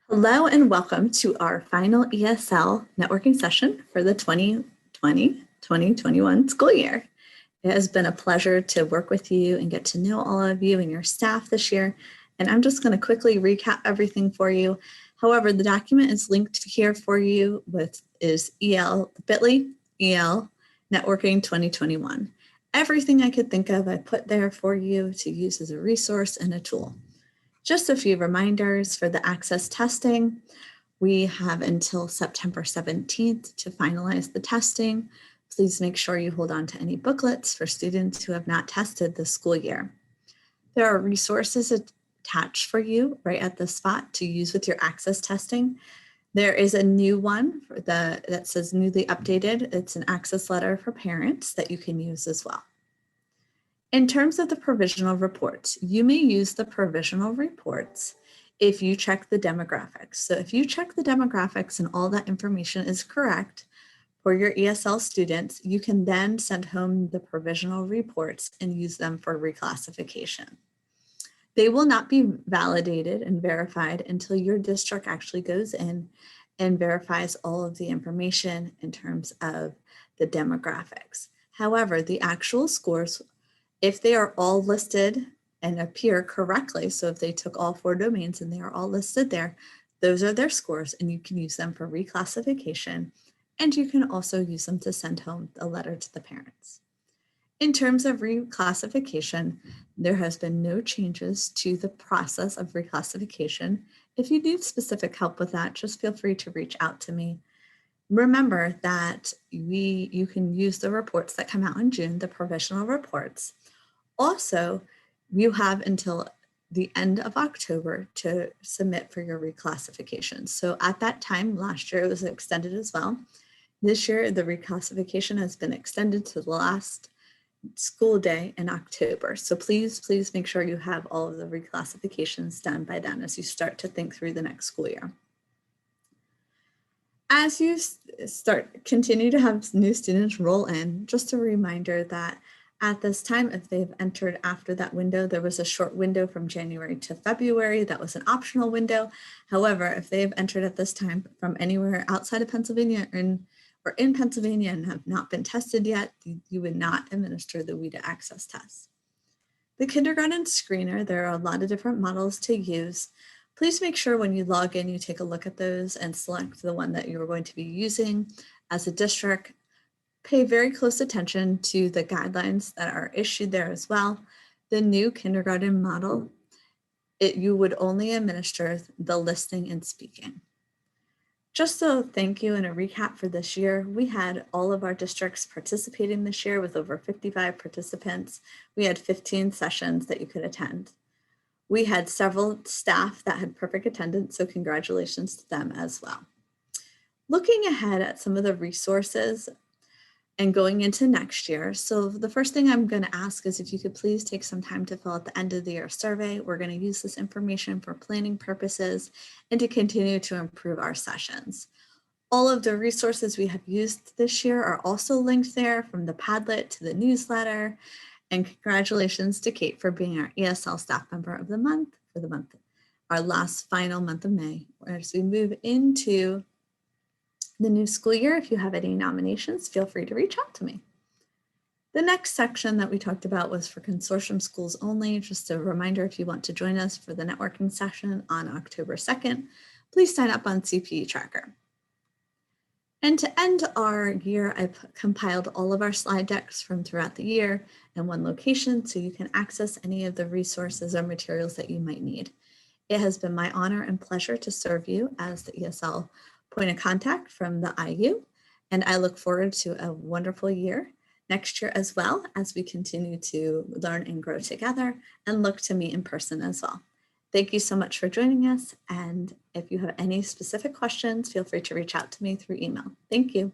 Hello and welcome to our final ESL networking session for the 2020-2021 school year. It has been a pleasure to work with you and get to know all of you and your staff this year. And I'm just going to quickly recap everything for you. However, the document is linked here for you is bit.ly EL Networking 2021. Everything I could think of, I put there for you to use as a resource and a tool. Just a few reminders for the access testing. We have until September 17th to finalize the testing. Please make sure you hold on to any booklets for students who have not tested this school year. There are resources attached for you right at the spot to use with your access testing. There is a new one that says newly updated. It's an access letter for parents that you can use as well. In terms of the provisional reports, you may use the provisional reports if you check the demographics. So if you check the demographics and all that information is correct for your ESL students, you can then send home the provisional reports and use them for reclassification. They will not be validated and verified until your district actually goes in and verifies all of the information in terms of the demographics. However, the actual scores, if they are all listed and appear correctly, so if they took all 4 domains and they are all listed there, those are their scores and you can use them for reclassification, and you can also use them to send home a letter to the parents. In terms of reclassification, there has been no changes to the process of reclassification. If you need specific help with that, just feel free to reach out to me. Remember that you can use the reports that come out in June, the provisional reports. Also, you have until the end of October to submit for your reclassification. So at that time, last year it was extended as well. This year, the reclassification has been extended to the last school day in October. So please make sure you have all of the reclassifications done by then as you start to think through the next school year. As you continue to have new students roll in, just a reminder that at this time, if they've entered after that window, there was a short window from January to February. That was an optional window. However, if they've entered at this time from anywhere outside of Pennsylvania or in Pennsylvania and have not been tested yet, you would not administer the WIDA access test. The kindergarten screener, there are a lot of different models to use. Please make sure when you log in, you take a look at those and select the one that you're going to be using as a district. Pay very close attention to the guidelines that are issued there as well. The new kindergarten model, you would only administer the listening and speaking. Just so thank you and a recap for this year, we had all of our districts participating this year with over 55 participants. We had 15 sessions that you could attend. We had several staff that had perfect attendance, so congratulations to them as well. Looking ahead at some of the resources and going into next year. So the first thing I'm going to ask is if you could please take some time to fill out the end of the year survey. We're going to use this information for planning purposes and to continue to improve our sessions. All of the resources we have used this year are also linked there, from the Padlet to the newsletter. And congratulations to Kate for being our ESL staff member of the month for our last final month of May. As we move into the new school year, if you have any nominations, feel free to reach out to me. The next section that we talked about was for consortium schools only. Just a reminder, if you want to join us for the networking session on October 2nd, please sign up on CPE Tracker. And to end our year, I've compiled all of our slide decks from throughout the year in one location so you can access any of the resources or materials that you might need. It has been my honor and pleasure to serve you as the ESL point of contact from the IU, and I look forward to a wonderful year next year as well, as we continue to learn and grow together and look to meet in person as well. Thank you so much for joining us, and if you have any specific questions, feel free to reach out to me through email. Thank you.